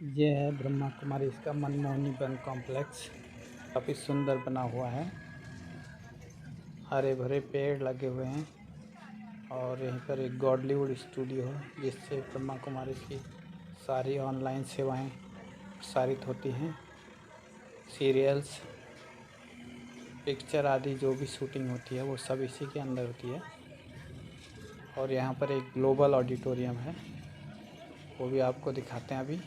ये है ब्रह्मा कुमारी इसका मनमोहनी वन कॉम्प्लेक्स। काफ़ी सुंदर बना हुआ है, हरे भरे पेड़ लगे हुए हैं और यहीं पर एक गॉडलीवुड स्टूडियो है जिससे ब्रह्मा कुमारी की सारी ऑनलाइन सेवाएं प्रसारित होती हैं। सीरियल्स, पिक्चर आदि जो भी शूटिंग होती है वो सब इसी के अंदर होती है। और यहाँ पर एक ग्लोबल ऑडिटोरियम है, वो भी आपको दिखाते हैं अभी।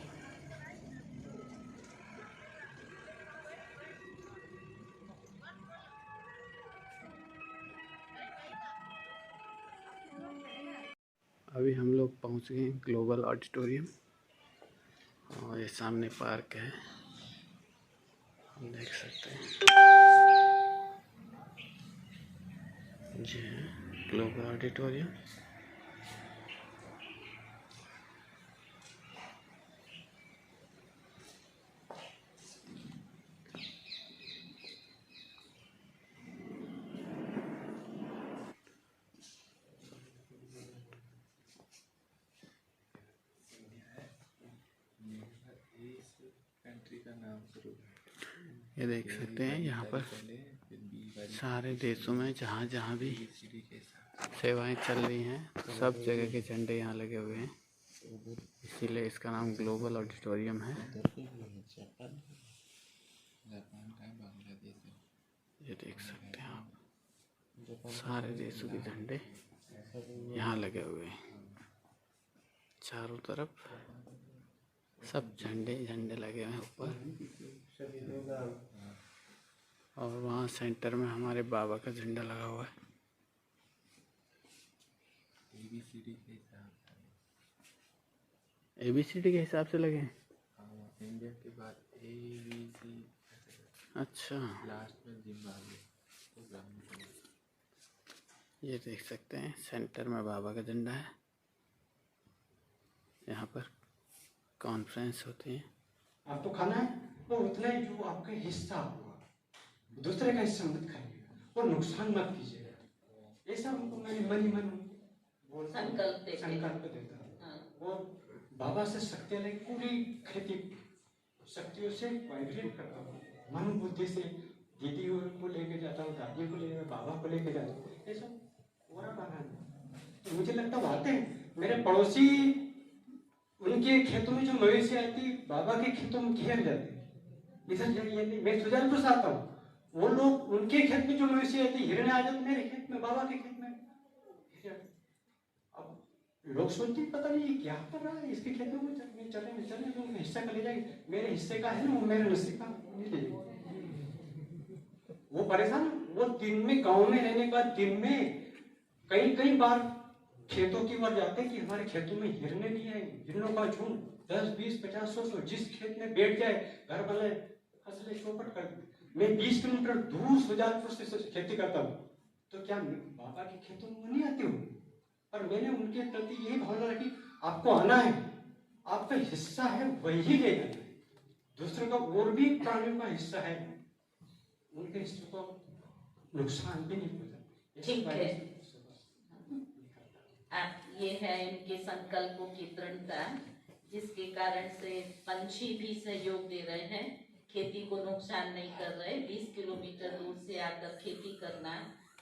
अभी हम लोग पहुँच गए ग्लोबल ऑडिटोरियम और ये सामने पार्क है, हम देख सकते हैं। जी ग्लोबल ऑडिटोरियम। ये देख सकते हैं यहाँ पर सारे देशों में जहाँ भी सेवाएं चल रही हैं सब जगह के झंडे यहाँ लगे हुए हैं, इसीलिए इसका नाम ग्लोबल ऑडिटोरियम है। ये देख सकते हैं आप, सारे देशों के झंडे यहाँ लगे हुए हैं, चारों तरफ सब झंडे लगे हुए हैं ऊपर। और वहाँ सेंटर में हमारे बाबा का झंडा लगा हुआ है। ABCD के हिसाब से लगे हैं। इंडिया के बाद ABC। अच्छा, लास्ट में जिम्बाब्वे। ये देख सकते हैं सेंटर में बाबा का झंडा है। यहाँ पर कॉन्फ्रेंस होती है। आपको खाना है वो उतना ही जो आपका हिस्सा हुआ, दूसरे का हिस्सा मत खाइएगा और नुकसान मत कीजिएगा। ऐसा उनको मैंने मन संकल्प देता हूँ। वो बाबा से शक्तियाँ लेकर पूरी खेती शक्तियों से वाइब्रेट करता हूँ, मन बुद्धि से दीदी को लेके जाता हूँ, दादी को लेके, बाबा को लेके जाता हूँ। ऐसा पूरा बनाना तो मुझे लगता है आते हैं मेरे पड़ोसी, उनके खेतों में जो मवेशी आती बाबा के खेतों में घेर जाते, इधर जाइए। मैं सुजानपुर से आता हूँ, वो लोग उनके खेत में जो मवेशी आती हिरने आ जाते मेरे खेत में, बाबा के खेत में। अब लोग सोचते पता नहीं क्या कर रहा है इसके खेतों में, चले तो उनका हिस्सा का ले जाएंगे। मेरे हिस्से का है ना, वो मेरे नसीब का नहीं ले जाएंगे। वो परेशान, वो दिन में गाँव में रहने के बाद दिन में कई बार खेतों की ओर जाते हैं कि हमारे खेतों में हिरने भी हैं, हिरनों का झुंड 10, 20, 50, 100 जिस खेत में बैठ जाए घर वाले फसलें चौपट कर दे। मैं 20 किलोमीटर दूर सुजानपुर से खेती करता हूँ, तो क्या बाबा के खेतों में नहीं आती हूँ, पर मैंने उनके प्रति यही भावना रखी, आपको आना है, आपका हिस्सा है वही ले जाना है। दूसरों का और भी प्राणियों का हिस्सा है, उनके हिस्से को नुकसान भी नहीं पहुंचा। ठीक है, आप ये है इनके संकल्पों की दृढ़ता, जिसके कारण से पंछी भी सहयोग दे रहे हैं, खेती को नुकसान नहीं कर रहे। 20 किलोमीटर दूर से आकर खेती करना,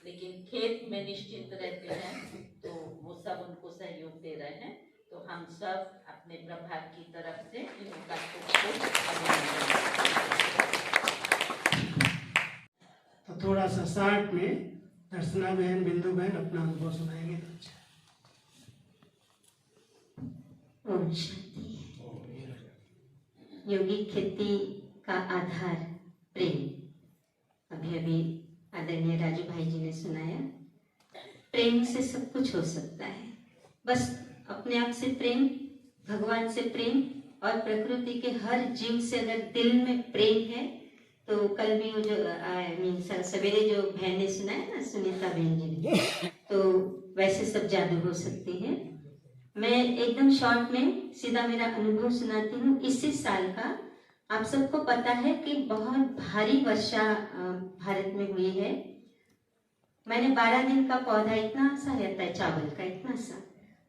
लेकिन खेत में निश्चिंत रहते हैं, तो वो सब उनको सहयोग दे रहे हैं। तो हम सब अपने प्रभाग की तरफ से इनका तो थोड़ा सा शार्ट में दर्शना बहन, बिंदु बहन अपना अनुभव सुनाएंगे। ओम शांति। यौगिक खेती का आधार प्रेम। अभी आदरणीय राजू भाई जी ने सुनाया, प्रेम से सब कुछ हो सकता है। बस अपने आप से प्रेम, भगवान से प्रेम और प्रकृति के हर जीव से अगर दिल में प्रेम है, तो कल भी वो जो सवेरे जो बहन ने सुनाया ना, सुनीता बहन जी ने, तो वैसे सब जादू हो सकती है। मैं एकदम शॉर्ट में सीधा मेरा अनुभव सुनाती हूँ। इसी साल का आप सबको पता है कि बहुत भारी वर्षा भारत में हुई है। मैंने 12 दिन का पौधा इतना सा रहता है, चावल का इतना सा,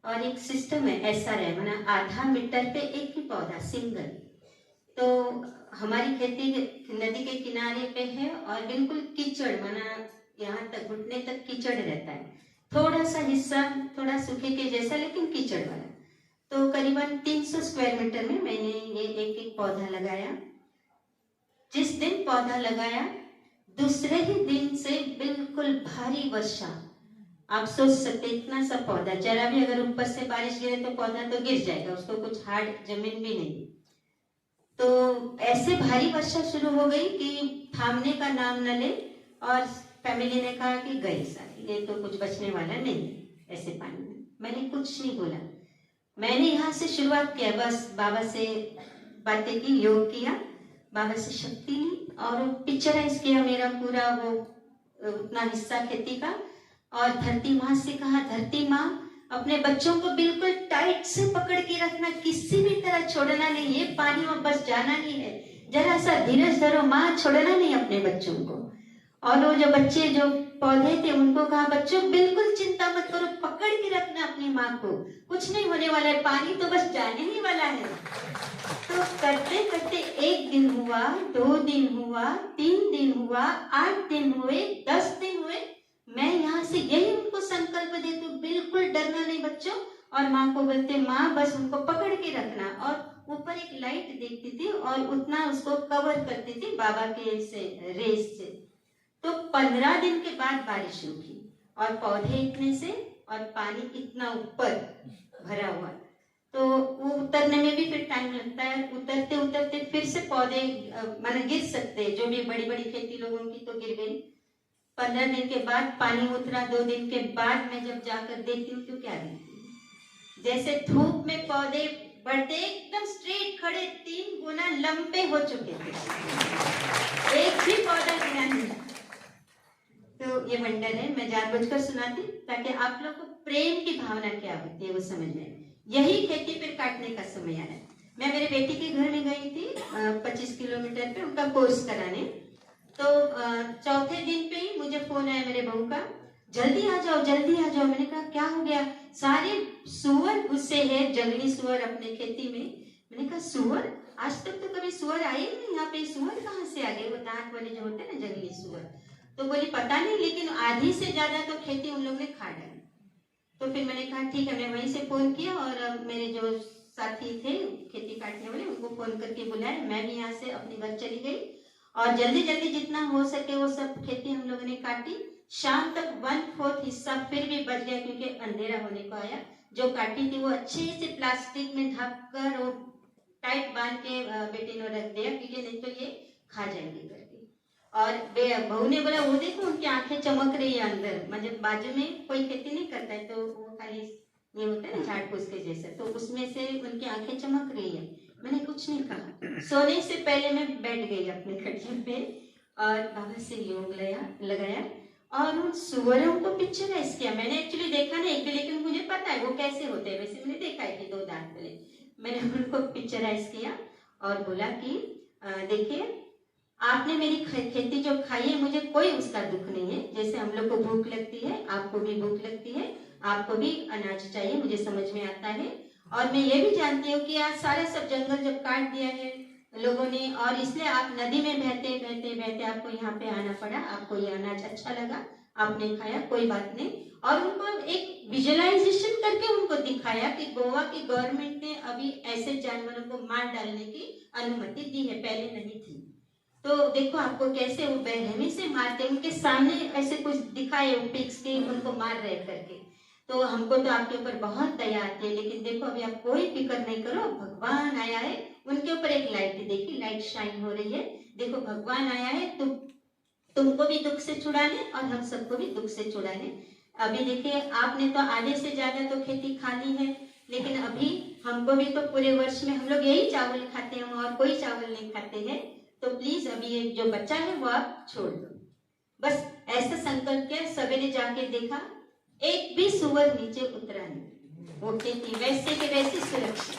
और एक सिस्टम है SRM, माना आधा मीटर पे एक ही पौधा सिंगल, तो हमारी खेती नदी के किनारे पे है और बिल्कुल कीचड़, माना यहाँ तक घुटने तक कीचड़ रहता है। थोड़ा सा हिस्सा थोड़ा सूखे के जैसा लेकिन कीचड़ वाला। तो करीबन 300 स्क्वायर मीटर में मैंने ये एक पौधा लगाया। जिस दिन पौधा लगाया दूसरे ही दिन से बिल्कुल भारी वर्षा। आप सोच सकते इतना सा पौधा, जरा भी अगर ऊपर से बारिश गिरे तो पौधा तो गिर जाएगा, उसको कुछ हार्ड जमीन भी नहीं। तो ऐसे भारी वर्षा शुरू हो गई कि थामने का नाम न ले, और फैमिली ने कहा कि गई सारी, ये तो कुछ बचने वाला नहीं ऐसे पानी में। मैंने कुछ नहीं बोला, मैंने यहाँ से शुरुआत किया, बस बाबा से बातें की, योग किया, बाबा से शक्ति ली और पिक्चराइज किया मेरा पूरा वो उतना हिस्सा खेती का। और धरती माँ से कहा, धरती माँ अपने बच्चों को बिल्कुल टाइट से पकड़ के रखना, किसी भी तरह छोड़ना नहीं, ये पानी में बस जाना नहीं है, जरा सा धीरज धरो माँ, छोड़ना नहीं अपने बच्चों को। और वो जो बच्चे जो पौधे थे उनको कहा, बच्चों बिल्कुल चिंता मत करो, पकड़ के रखना अपनी माँ को, कुछ नहीं होने वाला है, पानी तो बस जाने ही वाला है। तो करते करते 1 दिन हुआ, 2 दिन हुआ, 3 दिन हुआ, 8 दिन हुए, 10 दिन हुए। मैं यहाँ से यही उनको संकल्प देती हूँ, बिल्कुल डरना नहीं बच्चों, और माँ को बोलते माँ बस उनको पकड़ के रखना। और ऊपर एक लाइट देखती थी और उतना उसको कवर करती थी बाबा के से रेस से। तो 15 दिन के बाद बारिश रुकी और पौधे इतने से और पानी इतना ऊपर भरा हुआ। तो वो उतरने में भी फिर टाइम लगता है, उतरते उतरते फिर से पौधे माने गिर सकते हैं, जो भी बड़ी बड़ी खेती लोगों की तो गिर गई। 15 दिन के बाद पानी उतरा, 2 दिन के बाद मैं जब जाकर देखती हूँ तो क्या देखती हूँ, जैसे धूप में पौधे बढ़ते एकदम स्ट्रेट खड़े 3 गुना लंबे हो चुके थे, एक भी पौधा गिरा नहीं। तो ये वंडर है, मैं जानबूझकर सुनाती ताकि आप लोग को प्रेम की भावना क्या होती है वो समझ में। यही खेती फिर काटने का समय आ रहा है। मैं मेरे बेटी के घर में गई थी 25 किलोमीटर पे उनका कोर्स कराने। तो चौथे दिन पे ही मुझे फोन आया मेरे बहू का, जल्दी आ जाओ जल्दी आ जाओ। मैंने कहा क्या हो गया? सारे सुअर घुसे हैं, जंगली सुअर अपने खेती में। मैंने कहा सुअर? आज तक तो कभी सुअर आए ही नहीं यहाँ पे, सुअर कहाँ से आ गए? वो दांत वाले जो होते हैं ना जंगली सुअर। तो बोली पता नहीं, लेकिन आधी से ज्यादा तो खेती उन लोगों ने खा डाली। तो फिर मैंने कहा ठीक है, मैं वहीं से फोन किया और मेरे जो साथी थे खेती काटने वाले उनको फोन करके बुलाया। मैं भी यहाँ से अपने घर चली गई और जल्दी जल्दी जितना हो सके वो सब खेती हम लोगों ने काटी। शाम तक 1/4 हिस्सा फिर भी बच गया क्योंकि अंधेरा होने को आया। जो काटी थी वो अच्छे से प्लास्टिक में ढक कर और टाइट बांध के बेटे ने रख दिया क्योंकि नहीं तो ये खा जाएंगे करके। और बहू ने बोला वो देखो उनकी आंखें चमक रही है अंदर, मतलब बाजू में कोई खेती नहीं करता है तो वो खाली ये होता है ना झाड़ फूस के जैसा, तो उसमें से उनकी आंखें चमक रही है। मैंने कुछ नहीं कहा। सोने से पहले मैं बैठ गई अपने खटिया पे और बाबा से योग लगाया और उन सुअरों को पिक्चराइज किया। मैंने एक्चुअली देखा नहीं एक, लेकिन मुझे पता है वो कैसे होते हैं। वैसे मैंने देखा है कि 2 दांत वाले। मैंने उनको पिक्चराइज किया और बोला कि देखिए आपने मेरी खेती जो खाई है मुझे कोई उसका दुख नहीं है। जैसे हम लोग को भूख लगती है आपको भी भूख लगती है, आपको भी अनाज चाहिए, मुझे समझ में आता है। और मैं ये भी जानती हूँ कि आज सारा सब जंगल जब काट दिया है लोगों ने और इसलिए आप नदी में बहते बहते बहते आपको यहाँ पे आना पड़ा, आपको ये अनाज अच्छा लगा, आपने खाया, कोई बात नहीं। और उनको एक विजुअलाइजेशन करके उनको दिखाया कि गोवा की गवर्नमेंट ने अभी ऐसे जानवरों को मार डालने की अनुमति दी है, पहले नहीं थी। तो देखो आपको कैसे वो बेरहमी से मारते, उनके सामने ऐसे कुछ दिखाए पिक्स के उनको मार रहे करके। तो हमको तो आपके ऊपर बहुत दया आती है, लेकिन देखो अभी आप कोई फिक्र नहीं करो, भगवान आया है। उनके ऊपर एक लाइट देखी, लाइट शाइन हो रही है, देखो भगवान आया है तुमको भी दुख से छुड़ाने और हम सबको भी दुख से छुड़ाने। अभी देखिए आपने तो आधे से ज्यादा तो खेती खा ली है, लेकिन अभी हमको भी तो पूरे वर्ष में हम लोग यही चावल खाते हैं और कोई चावल नहीं खाते हैं। तो प्लीज अभी ये जो बच्चा है वो आप छोड़ दो। बस ऐसा संकल्प किया। सवेरे जाके देखा एक भी सुअर नीचे उतरा नहीं, वो खेती वैसे के वैसे सुरक्षित।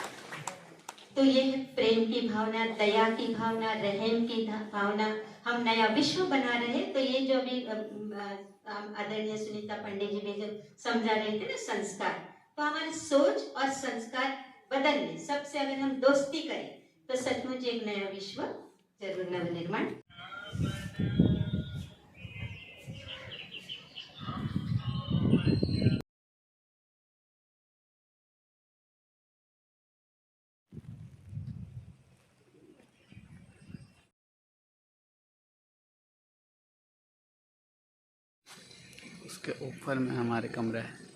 तो ये है प्रेम की भावना, दया की भावना, रहम की भावना। हम नया विश्व बना रहे। तो ये जो अभी आदरणीय सुनीता पंडित जी भी जो समझा रहे थे ना संस्कार, तो हमारी सोच और संस्कार बदलने। सबसे अगर हम दोस्ती करें तो सचमुच एक नया विश्व जरूर नवनिर्माण। उसके ऊपर में हमारे कमरा है।